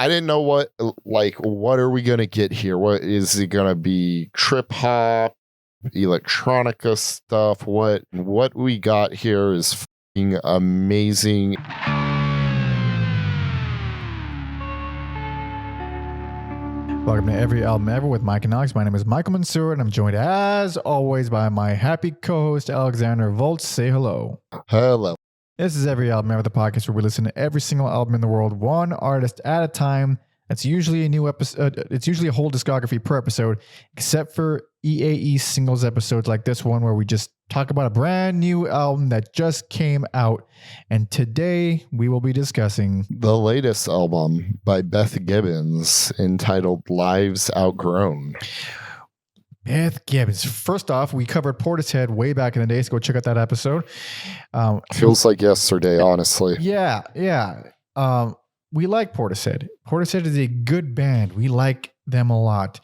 I didn't know what are we gonna get here? What is it gonna be? Trip hop, electronica stuff? What we got here is fucking amazing. Welcome to Every Album Ever with Mike and Alex. My name is Michael Mansour, and I'm joined as always by my happy co-host Alexander Volts. Say hello. Hello. This is Every Album Ever, the podcast where we listen to every single album in the world, one artist at a time. That's usually a new episode. It's usually a whole discography per episode, except for EAE singles episodes like this one, where we just talk about a brand new album that just came out. And today we will be discussing the latest album by Beth Gibbons entitled Lives Outgrown. Beth Gibbons. First off, we covered Portishead way back in the day, so go check out that episode. Feels like yesterday, honestly. Yeah. We like Portishead. Portishead is a good band. We like them a lot.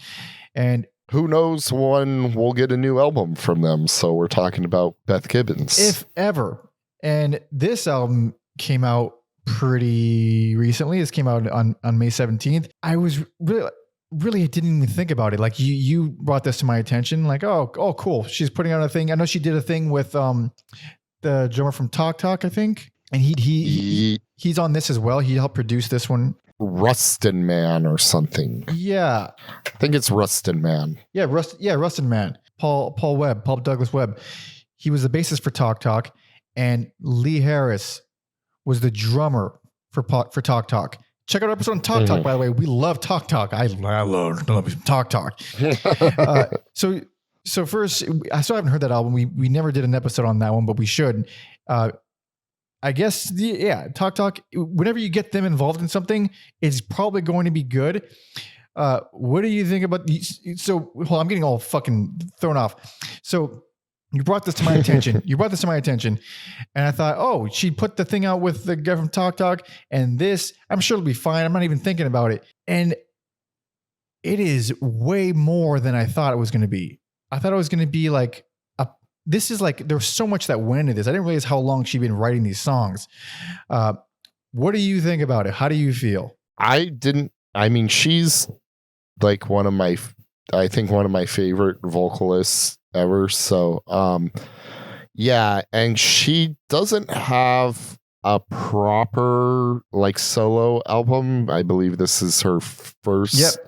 And who knows when we'll get a new album from them. So we're talking about Beth Gibbons. If ever. And this album came out pretty recently. This came out on May 17th. I was really didn't even think about it. Like you brought this to my attention. Like, oh, cool. She's putting out a thing. I know she did a thing with the drummer from Talk Talk, I think. And he's on this as well. He helped produce this one. Rustin Man or something. Yeah. I think it's Rustin Man. Yeah, Rustin Man. Paul Douglas Webb. He was the bassist for Talk Talk, and Lee Harris was the drummer for Talk Talk. Check out our episode on Talk Talk, by the way. We love Talk Talk. I love Talk Talk. So first, I still haven't heard that album. We never did an episode on that one, but we should. I guess, Talk Talk, whenever you get them involved in something, it's probably going to be good. What do you think about so I'm getting all fucking thrown off. So you brought this to my attention. And I thought, oh, she put the thing out with the guy from Talk Talk, and this, I'm sure it'll be fine. I'm not even thinking about it. And it is way more than I thought it was going to be. I thought it was going to be like, this is like, there's so much that went into this. I didn't realize how long she'd been writing these songs. What do you think about it? How do you feel? She's like one of my favorite vocalists ever. So, and she doesn't have a proper like solo album. I believe this is her first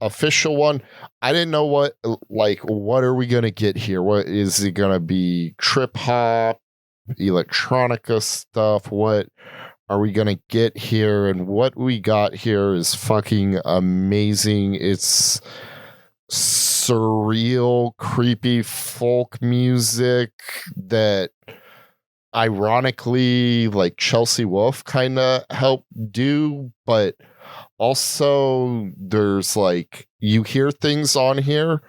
official one. I didn't know what are we gonna get here? What is it gonna be? Trip hop, electronica stuff? What are we gonna get here? And what we got here is fucking amazing. It's surreal, creepy folk music that ironically like Chelsea Wolfe kind of helped do, but also there's like, you hear things on here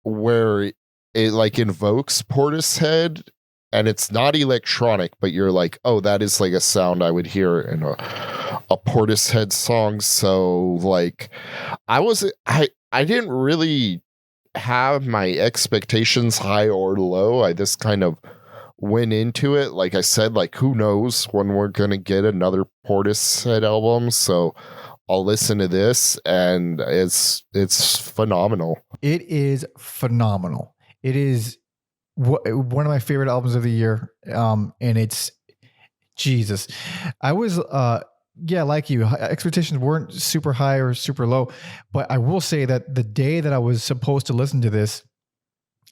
where it like invokes Portishead, and it's not electronic, but you're like, oh, that is like a sound I would hear in a Portishead song. So like I didn't really have my expectations high or low. I just kind of went into it. Like I said, like who knows when we're going to get another Portishead album. So I'll listen to this, and it's phenomenal. It is phenomenal. It is one of my favorite albums of the year. And it's Jesus. I was, like you, expectations weren't super high or super low, but I will say that the day that I was supposed to listen to this,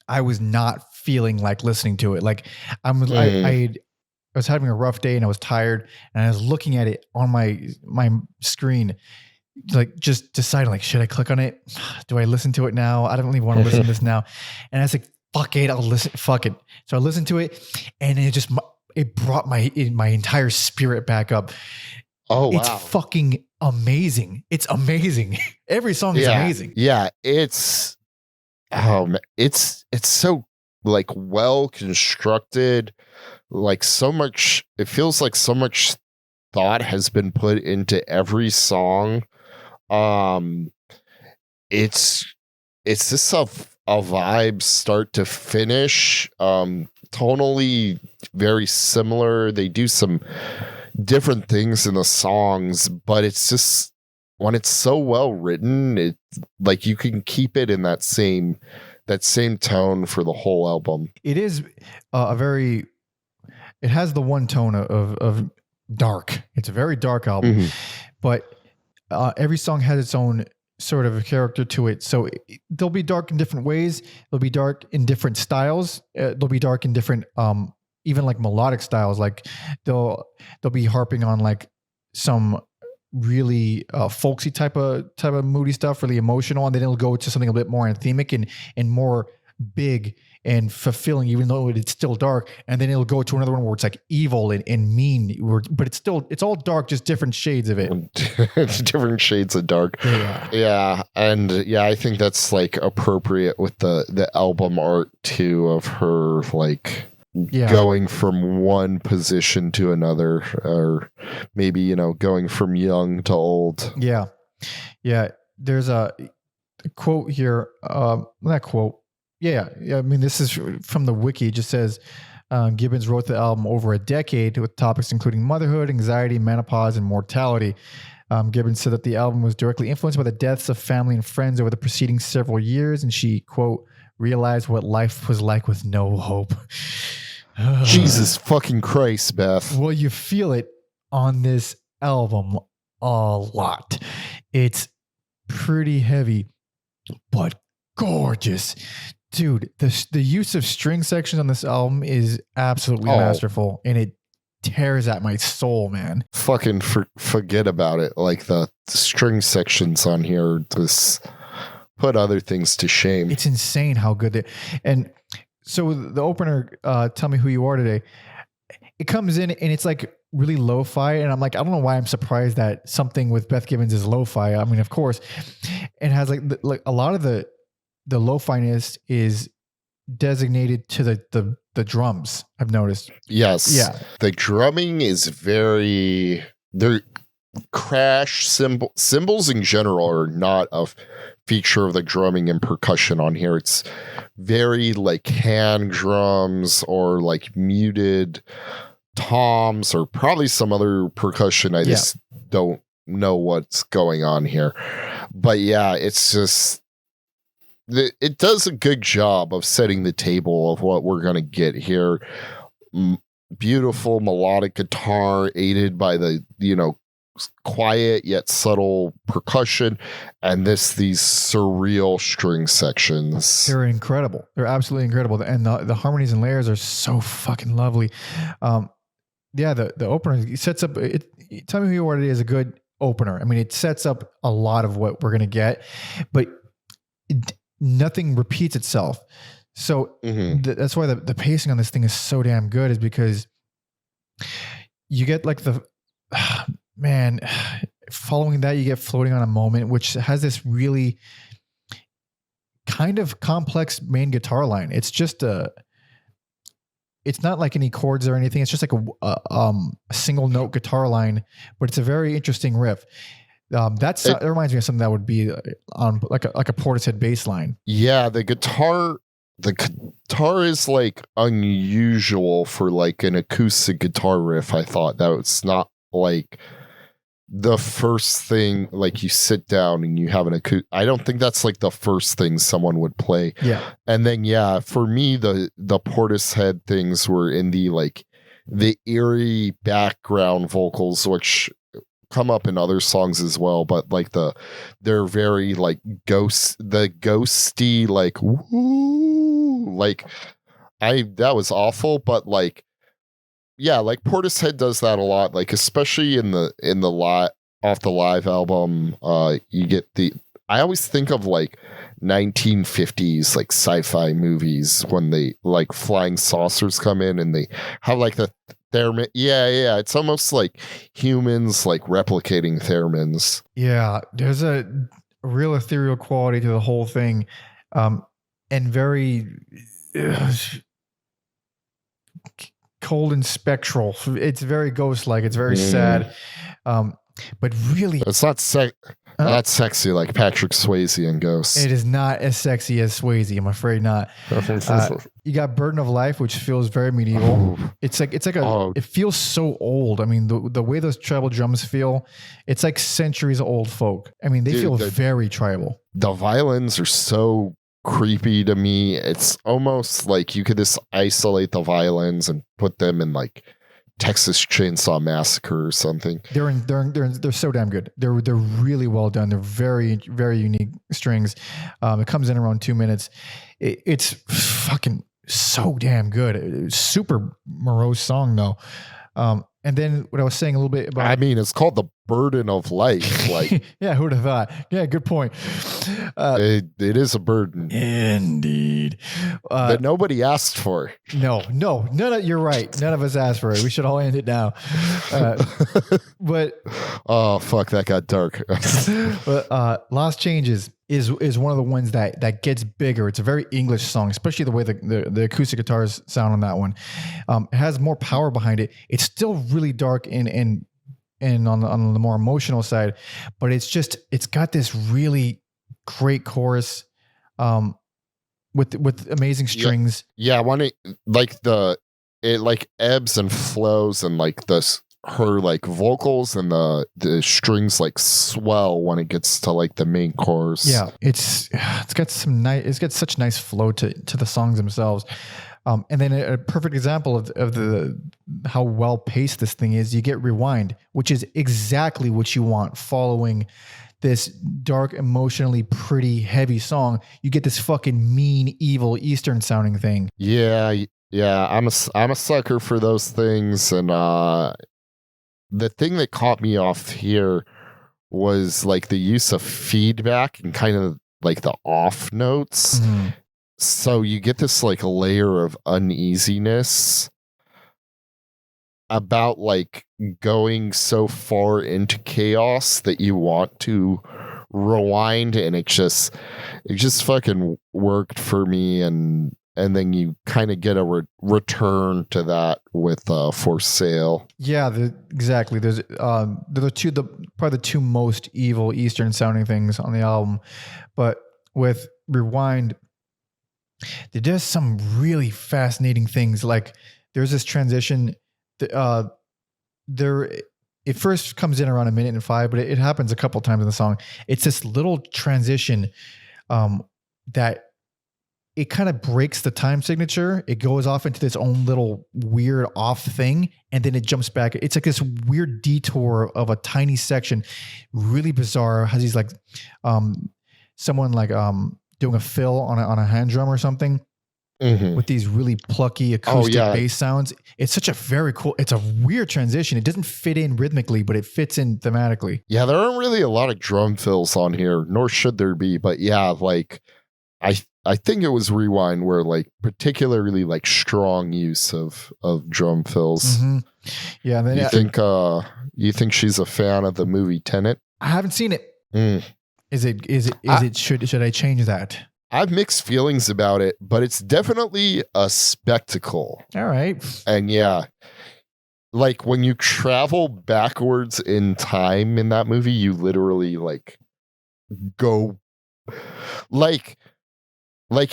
I was not feeling like listening to it. Like I was having a rough day and I was tired, and I was looking at it on my screen, like just deciding like, should I click on it? Do I listen to it now? I don't really want to listen to this now. And I was like, fuck it. I'll listen. Fuck it. So I listened to it, and it brought my entire spirit back up. Oh, wow. It's fucking amazing. It's amazing. Every song is amazing. Yeah. It's so like well constructed. Like so much, it feels like so much thought has been put into every song. It's just a vibe start to finish. Tonally very similar. They do some different things in the songs, but it's just when it's so well written, it like you can keep it in that same tone for the whole album. It is it has the one tone of dark. It's a very dark album, but every song has its own sort of a character to it. So they'll be dark in different ways. They'll be dark in different styles. They'll be dark in different, even like melodic styles. Like they'll be harping on like some really folksy type of moody stuff, really emotional, and then it'll go to something a bit more anthemic and more big and fulfilling, even though it's still dark. And then it'll go to another one where it's like evil and mean, but it's all dark, just different shades of it. It's different shades of dark. Yeah. And yeah, I think that's like appropriate with the album art too, of her like going from one position to another, or maybe, you know, going from young to old. Yeah. There's a quote here. Not quote. Yeah. I mean, this is from the wiki. It just says, Gibbons wrote the album over a decade with topics including motherhood, anxiety, menopause, and mortality. Gibbons said that the album was directly influenced by the deaths of family and friends over the preceding several years. And she, quote, realized what life was like with no hope. Jesus fucking Christ, Beth. Well, you feel it on this album a lot. It's pretty heavy, but gorgeous. Dude, the use of string sections on this album is absolutely masterful, and it tears at my soul, man. Fucking forget about it. Like the string sections on here just put other things to shame. It's insane how good they. And so the opener, Tell Me Who You Are Today, it comes in and it's like really lo-fi, and I'm like, I don't know why I'm surprised that something with Beth Gibbons is lo-fi. I mean, of course, it has like a lot of the lo-fi-ness is designated to the drums, I've noticed. Yes. Yeah. The drumming is they're crash cymbals in general are not a feature of the drumming and percussion on here. It's very like hand drums or like muted toms or probably some other percussion. I just don't know what's going on here. But yeah, it's just, it does a good job of setting the table of what we're going to get here. Beautiful melodic guitar aided by the, you know, quiet yet subtle percussion, and these surreal string sections. They're incredible. They're absolutely incredible. And the harmonies and layers are so fucking lovely. The opener sets up Tell Me Who You Are Today is a good opener. I mean, it sets up a lot of what we're going to get, but nothing repeats itself. So that's why the pacing on this thing is so damn good, is because you get like man, following that, you get Floating on a Moment, which has this really kind of complex main guitar line. It's just it's not like any chords or anything. It's just like a single note guitar line, but it's a very interesting riff. It reminds me of something that would be on like a Portishead bass line. Yeah, the guitar is like unusual for like an acoustic guitar riff. I thought that was not like the first thing, like you sit down and you have an acoustic. I don't think that's like the first thing someone would play. Yeah. And then, yeah, for me, the Portishead things were in the eerie background vocals, which come up in other songs as well, but like they're very like ghosty, like, woo, like that was awful, but like, yeah, like Portishead does that a lot, like especially in the off the live album. You get I always think of like 1950s like sci-fi movies when they like flying saucers come in and they have like the theremin. Yeah, it's almost like humans like replicating theremins. Yeah, there's a real ethereal quality to the whole thing, and very cold and spectral. It's very ghost-like. It's very sad, but really, it's not sexy like Patrick Swayze in Ghosts. It is not as sexy as Swayze. I'm afraid not. You got Burden of Life, which feels very medieval. It's like it feels so old. I mean, the way those tribal drums feel, it's like centuries old folk. I mean, they feel very tribal. The violins are so creepy to me. It's almost like you could just isolate the violins and put them in like Texas Chainsaw Massacre or something. They're so damn good. They're really well done. They're very, very unique strings. It comes in around 2 minutes. It's fucking so damn good. Super morose song though. And then what I was saying a little bit about, I mean, it's called The Burden of Life. Like, yeah, who'd have thought? Yeah, good point. It is a burden. Indeed. That nobody asked for. No, you're right. None of us asked for it. We should all end it now. But oh, fuck, that got dark. But Lost Changes is one of the ones that gets bigger. It's a very English song, especially the way the acoustic guitars sound on that one. It has more power behind it. It's still really dark and on the more emotional side, but it's got this really great chorus with amazing strings. Yeah, I want to like it like ebbs and flows, and like her like vocals and the strings like swell when it gets to like the main chorus. Yeah, it's got such nice flow to the songs themselves. And then a perfect example of the how well paced this thing is, you get Rewind, which is exactly what you want following this dark, emotionally pretty, heavy song. You get this fucking mean, evil, Eastern sounding thing. Yeah. I'm a sucker for those things, and the thing that caught me off here was like the use of feedback and kind of like the off notes. Mm-hmm. So you get this like layer of uneasiness about like going so far into chaos that you want to rewind, and it just fucking worked for me. And then you kind of get a return to that with For Sale. Yeah, exactly. There's probably the two most evil Eastern sounding things on the album, but with Rewind, there does some really fascinating things. Like there's this transition. It first comes in around 1:05, but it happens a couple times in the song. It's this little transition that it kind of breaks the time signature. It goes off into this own little weird off thing, and then it jumps back. It's like this weird detour of a tiny section, really bizarre. Has these like someone like doing a fill on a hand drum or something, mm-hmm. with these really plucky acoustic bass sounds. It's such a very cool. It's a weird transition. It doesn't fit in rhythmically, but it fits in thematically. Yeah, there aren't really a lot of drum fills on here, nor should there be. But yeah, like I think it was Rewind where like particularly like strong use of drum fills. Mm-hmm. Yeah. And then you think she's a fan of the movie Tenet? I haven't seen it. Mm. Should I change that? I have mixed feelings about it, but it's definitely a spectacle. All right. And yeah, like when you travel backwards in time in that movie, you literally like go like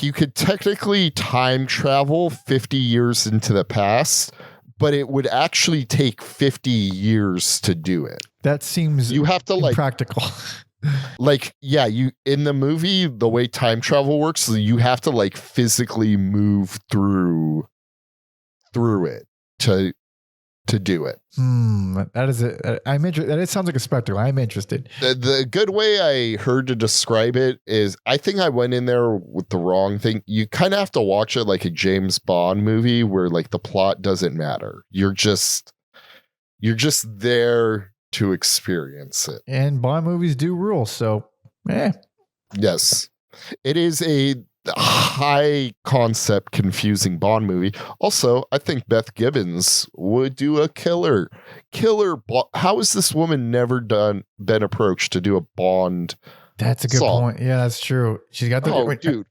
you could technically time travel 50 years into the past, but it would actually take 50 years to do it. That seems you have to like practical. Like, yeah, you in the movie, the way time travel works, you have to like physically move through it to do it. That is it. I'm interested. It sounds like a spectacle. I'm interested. The good way I heard to describe it is, I think I went in there with the wrong thing. You kind of have to watch it like a James Bond movie where like the plot doesn't matter. You're just there to experience it. And Bond movies do rule, so yes, it is a high concept confusing Bond movie. Also, I think Beth Gibbons would do a killer how has this woman never been approached to do a Bond? That's a good point. Yeah, that's true. She's got the dude.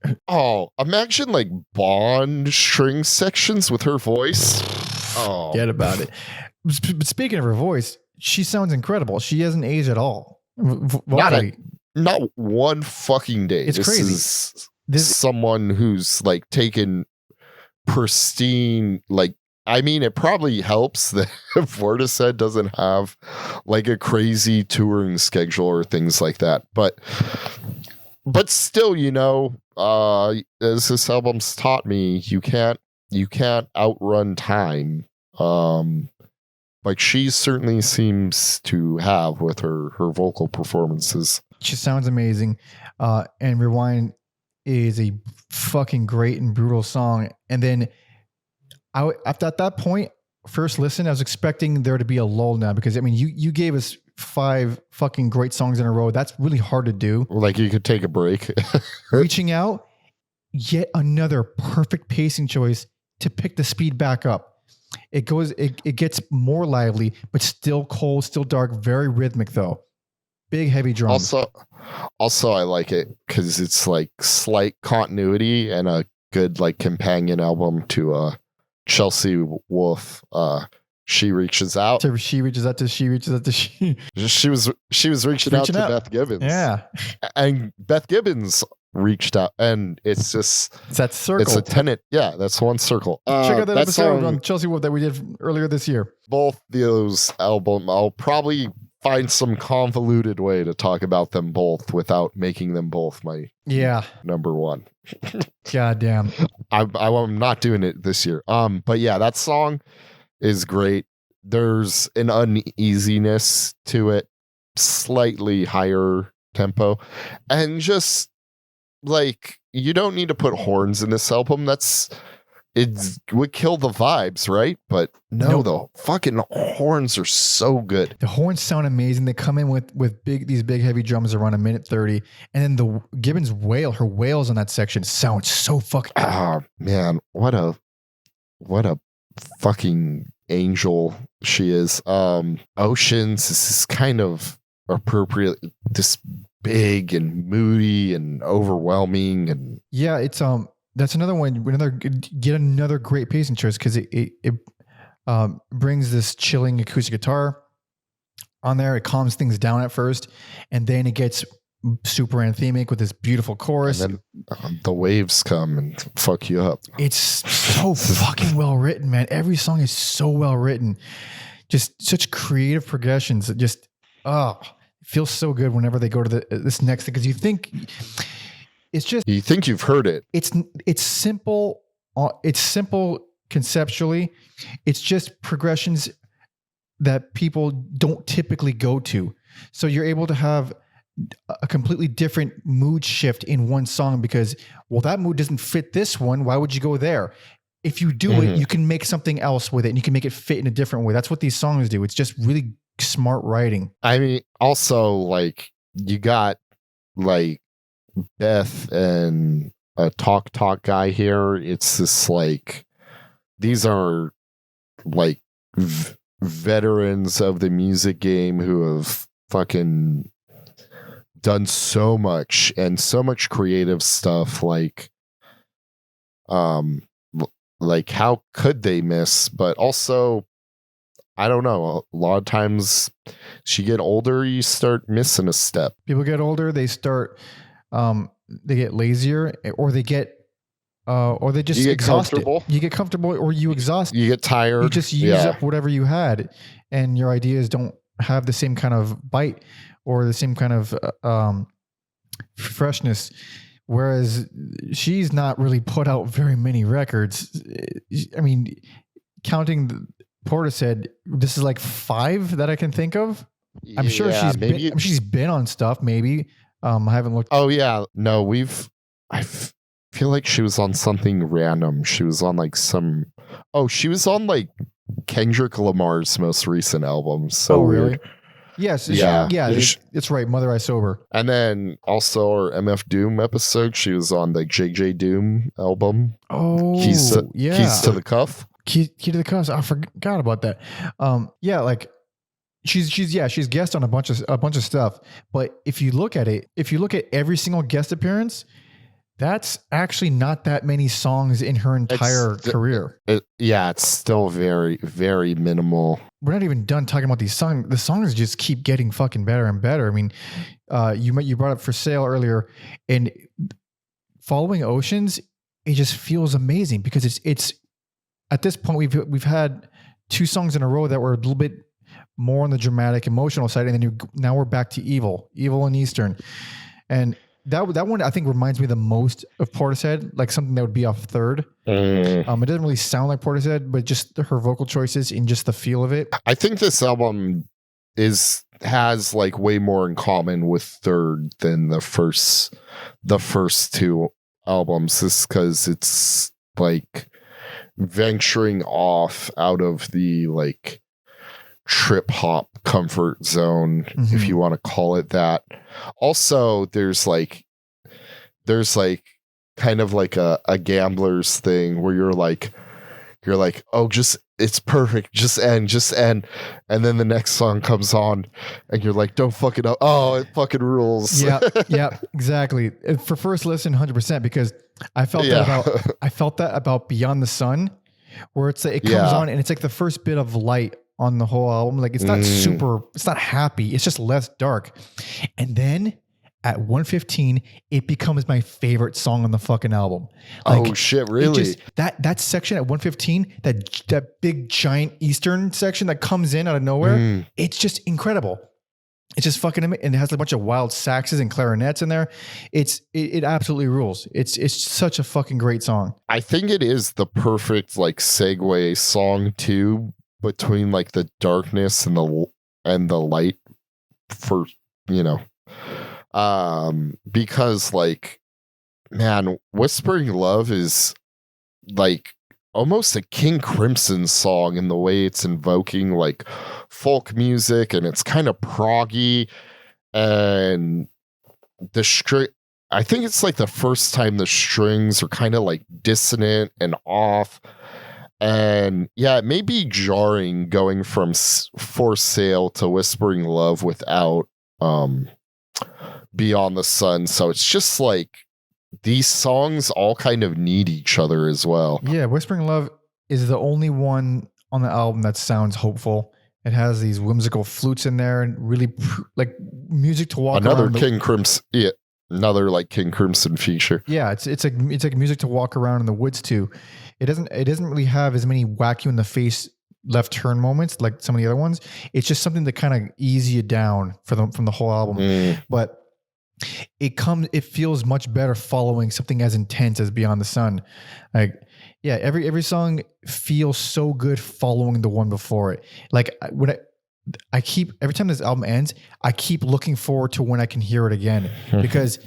Imagine like Bond string sections with her voice. Forget about it. But speaking of her voice, she sounds incredible. She hasn't aged at all. Not one fucking day. It's crazy. This is someone who's like taken pristine, like, I mean, it probably helps that Portishead doesn't have like a crazy touring schedule or things like that. But still, as this album's taught me, you can't outrun time. Like she certainly seems to have with her vocal performances. She sounds amazing. And Rewind is a fucking great and brutal song. And then at that point, first listen, I was expecting there to be a lull now, because I mean, you gave us 5 fucking great songs in a row. That's really hard to do. Like you could take a break. Reaching out, yet another perfect pacing choice to pick the speed back up. It gets more lively, but still cold, still dark, very rhythmic though. Big heavy drums. Also I like it because it's like slight continuity and a good like companion album to Chelsea Wolfe. She reaches out. She reaches out to she. She was reaching out to Beth Gibbons. Yeah. And Beth Gibbons reached out, and it's that circle. It's a tenet. Yeah, that's one circle. Check out that episode on Chelsea Wolfe that we did earlier this year. Both those albums, I'll probably find some convoluted way to talk about them both without making them both my number one. God damn. I'm not doing it this year. But yeah, that song is great. There's an uneasiness to it, slightly higher tempo, and just like you don't need to put horns in this album. It would kill the vibes, right? But no, the fucking horns are so good. The horns sound amazing. They come in with these big heavy drums around 1:30, and then the Gibbons her wails on that section sound so fucking. Ah, man, what a fucking angel she is. Oceans is kind of appropriate, this big and moody and overwhelming, and it's that's another one. Get another great pacing choice, because it brings this chilling acoustic guitar on there. It calms things down at first, and then it gets super anthemic with this beautiful chorus. And then the waves come and fuck you up. It's so fucking well written, man. Every song is so well written. Just such creative progressions. It just it feels so good whenever they go to this next thing, because you think you've heard it. It's simple. It's simple conceptually. It's just progressions that people don't typically go to. So you're able to have a completely different mood shift in one song, because, well, that mood doesn't fit this one. Why would you go there? If you do it, you can make something else with it, and you can make it fit in a different way. That's what these songs do. It's just really smart writing. I mean, also, like, you got like Beth and a talk guy here. It's this like, these are like veterans of the music game who have fucking done so much and so much creative stuff. Like how could they miss? But also, I don't know, a lot of times as you get older, you start missing a step. People get older, they start they get lazier, or they get or they just exhausted. You get comfortable, or you exhaust. You get tired. You just use up whatever you had, and your ideas don't have the same kind of bite or the same kind of freshness. Whereas she's not really put out very many records. I mean, counting Portishead, this is like 5 that I can think of. I'm sure she's been on stuff. Maybe I haven't looked. Oh yeah, no, I feel like she was on something random. She was on like she was on like Kendrick Lamar's most recent album. So really? Weird. Yes. It's right. Mother I Sober. And then also our MF Doom episode, she was on the JJ Doom album. Oh, Keys to the Cuff. Key to the Cuffs. I forgot about that. Like she's guest on a bunch of stuff. But if you look at every single guest appearance, that's actually not that many songs in her entire career. It's still very, very minimal. We're not even done talking about these songs. The songs just keep getting fucking better and better. I mean, you brought up For Sale earlier, and Following Oceans it just feels amazing because it's at this point we've had 2 songs in a row that were a little bit more on the dramatic, emotional side, and then now we're back to Evil and Eastern, and that one I think reminds me the most of Portishead, like something that would be off third. It doesn't really sound like Portishead, but just her vocal choices and just the feel of it. I think this album has like way more in common with third than the first 2 albums, just because it's like venturing off out of the like trip hop comfort zone, if you want to call it that. Also, there's like kind of like a gambler's thing where you're like, oh, just it's perfect, just end, and then the next song comes on and you're like, don't fuck it up. Oh, it fucking rules. Yeah, exactly. For first listen, 100%, because I felt that about Beyond the Sun, where it comes on and it's like the first bit of light on the whole album. Like it's not it's not happy. It's just less dark. And then at 1:15, it becomes my favorite song on the fucking album. Like, oh shit, really? That section at 1:15, that big giant Eastern section that comes in out of nowhere, it's just incredible. It's just fucking amazing. And it has a bunch of wild saxes and clarinets in there. It absolutely rules. It's such a fucking great song. I think it is the perfect like segue song too, between like the darkness and the light, for because like, man, Whispering Love is like almost a King Crimson song in the way it's invoking like folk music, and it's kind of proggy, and I think it's like the first time the strings are kind of like dissonant and off. And yeah, it may be jarring going from For Sale to Whispering Love without Beyond the Sun. So it's just like these songs all kind of need each other as well. Yeah, Whispering Love is the only one on the album that sounds hopeful. It has these whimsical flutes in there and really like music to walk around. Another like King Crimson feature. Yeah, it's like music to walk around in the woods too. It doesn't really have as many whack you in the face left turn moments like some of the other ones. It's just something to kind of ease you down from the whole album. But it feels much better following something as intense as Beyond the Sun. Like, yeah, every song feels so good following the one before it. Like I keep, every time this album ends, I keep looking forward to when I can hear it again, because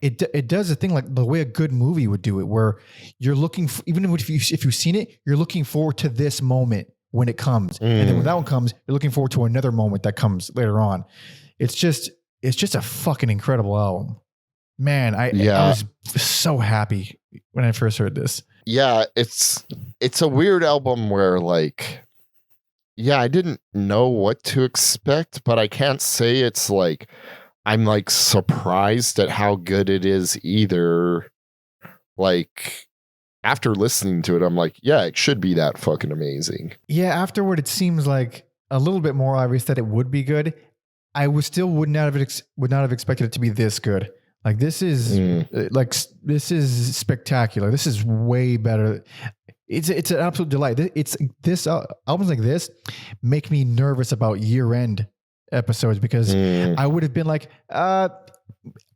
it does a thing like the way a good movie would do it, where you're looking for, even if you've seen it, you're looking forward to this moment when it comes, and then when that one comes, you're looking forward to another moment that comes later on. It's just a fucking incredible album, man. I was so happy when I first heard this. Yeah, it's a weird album where like, I didn't know what to expect, but I can't say it's like I'm like surprised at how good it is either. Like after listening to it, I'm like, yeah, it should be that fucking amazing. Yeah, afterward, it seems like a little bit more obvious that it would be good. I would not have expected it to be this good. Like this is this is spectacular. This is way better. It's an absolute delight. Albums like this make me nervous about year-end episodes, because I would have been like,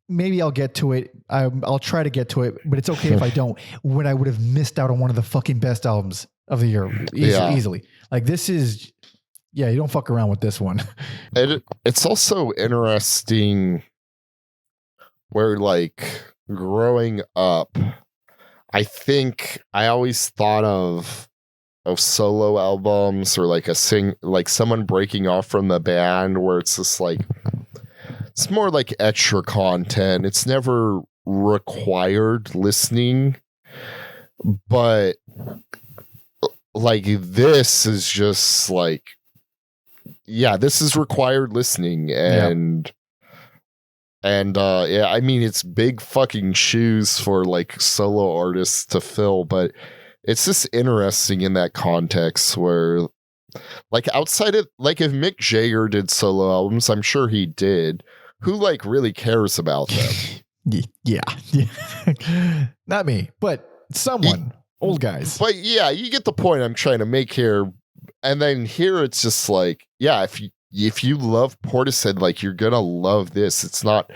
maybe I'll get to it. I'll try to get to it, but it's okay if I don't. When I would have missed out on one of the fucking best albums of the year easily. Like this is, you don't fuck around with this one. It's also interesting where like growing up, I think I always thought of solo albums or like like someone breaking off from the band, where it's just like, it's more like extra content. It's never required listening, but like this is just like, this is required listening. And I mean, it's big fucking shoes for like solo artists to fill, but it's just interesting in that context where like outside of like, if Mick Jagger did solo albums, I'm sure he did. Who like really cares about them? Yeah. Not me, but someone, old guys. But yeah, you get the point I'm trying to make here. And then here it's just like, yeah, if you love Portishead, like you're gonna love this. It's not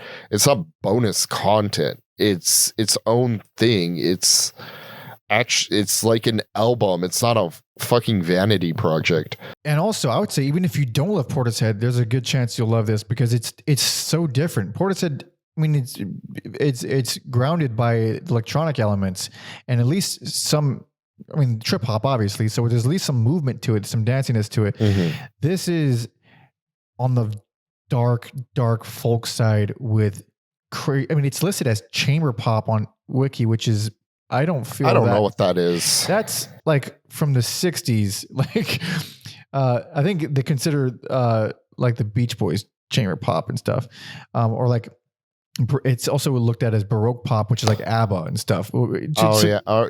bonus content. It's its own thing. It's like an album. It's not a fucking vanity project. And also, I would say even if you don't love Portishead, there's a good chance you'll love this because it's so different. Portishead, I mean, it's grounded by electronic elements and at least some. I mean, trip hop, obviously. So there's at least some movement to it, some danciness to it. Mm-hmm. This is on the dark folk side with. I mean, it's listed as chamber pop on Wiki, which is I don't know what that is. That's like from the 60s. Like, I think they consider like the Beach Boys chamber pop and stuff, or like. It's also looked at as Baroque pop, which is like ABBA and stuff.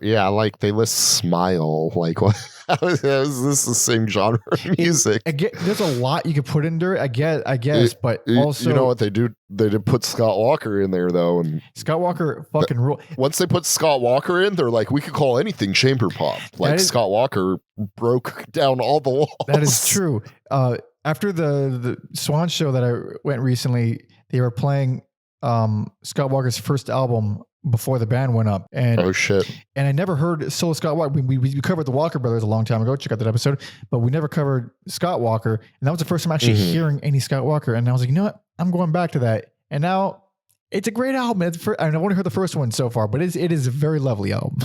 Yeah. Like they list Smile. Like, what? Is this the same genre of music? There's a lot you could put in there. I guess, but also, you know what they do? They did put Scott Walker in there though, and Scott Walker fucking rule. Once they put Scott Walker in, they're like, we could call anything chamber pop. Like Scott Walker broke down all the walls. That is true. After the Swan show that I went recently, they were playing. Scott Walker's first album before the band went up, and oh shit! And I never heard solo Scott Walker. We covered the Walker Brothers a long time ago. Check out that episode, but we never covered Scott Walker, and that was the first time actually hearing any Scott Walker. And I was like, you know what? I'm going back to that. And now it's a great album. I've only heard the first one so far, but it is a very lovely album.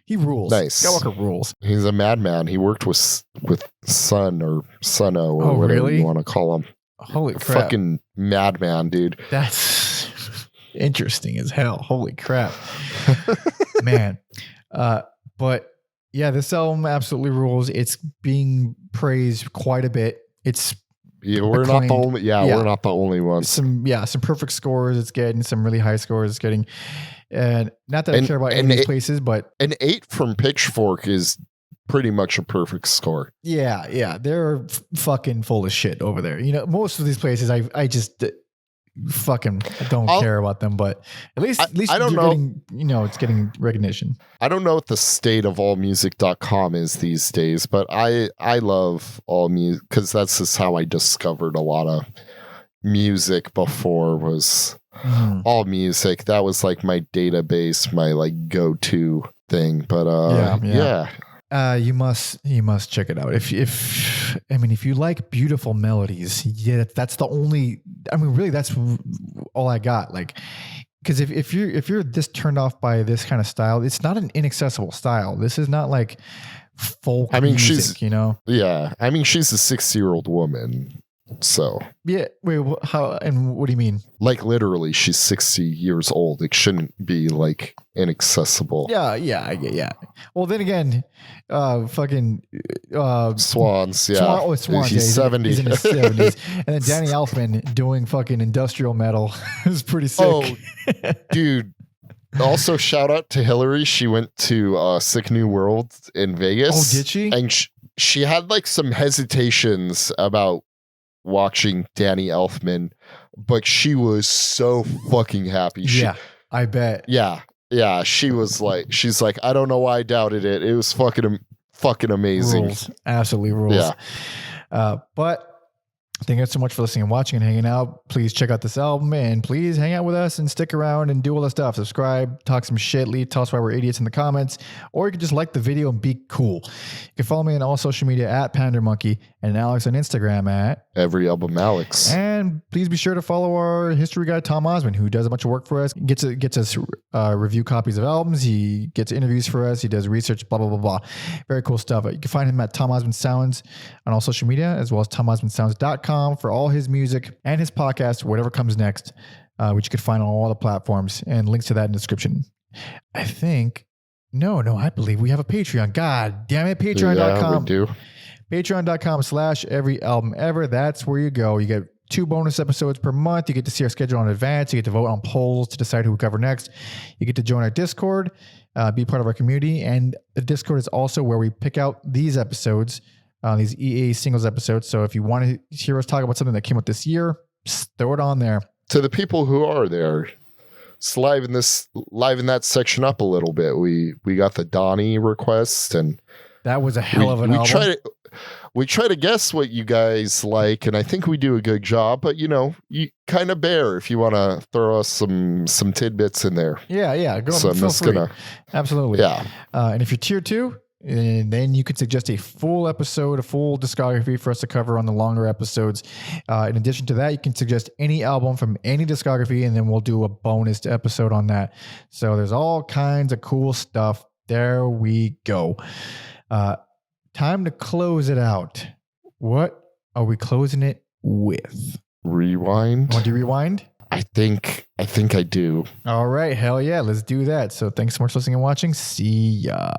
He rules. Nice. Scott Walker rules. He's a madman. He worked with Sun or Sunno or whatever you want to call him. Holy crap! Fucking madman, dude. That's interesting as hell. Holy crap, man. But yeah, this album absolutely rules. It's being praised quite a bit. It's we're not the only. We're not the only ones. Some perfect scores. It's getting some really high scores. It's getting, and not that I care about any of these places, but an 8 from Pitchfork is pretty much a perfect score. Yeah, they're fucking full of shit over there. You know, most of these places, I just fucking don't care about them, but at least I don't know. It's getting recognition. I don't know what the state of allmusic.com is these days, but I love all music because that's just how I discovered a lot of music before was all music. That was like my database, my like go-to thing. But yeah. You must check it out. If you like beautiful melodies, that's the only. I mean, really, that's all I got. Like, because if you're this turned off by this kind of style, it's not an inaccessible style. This is not like folk. I mean, music, Yeah, I mean, she's a 60-year-old woman. So yeah, wait, how and what do you mean? Like literally, she's 60 years old. It shouldn't be like inaccessible. Yeah. Well, then again, fucking Swans. Yeah, Swans. He's 70. He's in his 70s, and then Danny Elfman doing fucking industrial metal is pretty sick. Oh, dude. Also, shout out to Hillary. She went to Sick New World in Vegas. Oh, did she? And she had like some hesitations about watching Danny Elfman, but she was so fucking happy. I bet. Yeah. She's like, I don't know why I doubted it. It was fucking amazing. Rules. Absolutely rules. Yeah. But thank you so much for listening and watching and hanging out. Please check out this album and please hang out with us and stick around and do all the stuff. Subscribe, talk some shit, tell us why we're idiots in the comments, or you can just like the video and be cool. You can follow me on all social media at PanderMonkey and Alex on Instagram at Every Album Alex. And please be sure to follow our history guy, Tom Osman, who does a bunch of work for us, gets us review copies of albums. He gets interviews for us. He does research, blah, blah, blah, blah. Very cool stuff. You can find him at Tom Osman Sounds on all social media, as well as TomOsmanSounds.com for all his music and his podcast, whatever comes next, which you can find on all the platforms, and links to that in the description. I think, I believe we have a Patreon. God damn it, patreon.com. Yeah, we do. Patreon.com/everyalbumever. That's where you go. You get 2 bonus episodes per month. You get to see our schedule in advance. You get to vote on polls to decide who we cover next. You get to join our Discord, be part of our community. And the Discord is also where we pick out these episodes, these EA singles episodes. So if you want to hear us talk about something that came out this year, just throw it on there. To the people who are there, let's liven that section up a little bit. We got the Donnie request, and that was a hell of an album. We try to guess what you guys like, and I think we do a good job. But you kind of bear if you want to throw us some tidbits in there. Yeah. Go so on, feel free. Absolutely. Yeah. And if you're tier 2, and then you could suggest a full episode, a full discography for us to cover on the longer episodes. In addition to that, you can suggest any album from any discography, and then we'll do a bonus episode on that. So there's all kinds of cool stuff. There we go. Time to close it out. What are we closing it with? Rewind. Want to rewind? I think I do. All right. Hell yeah. Let's do that. So thanks so much for listening and watching. See ya.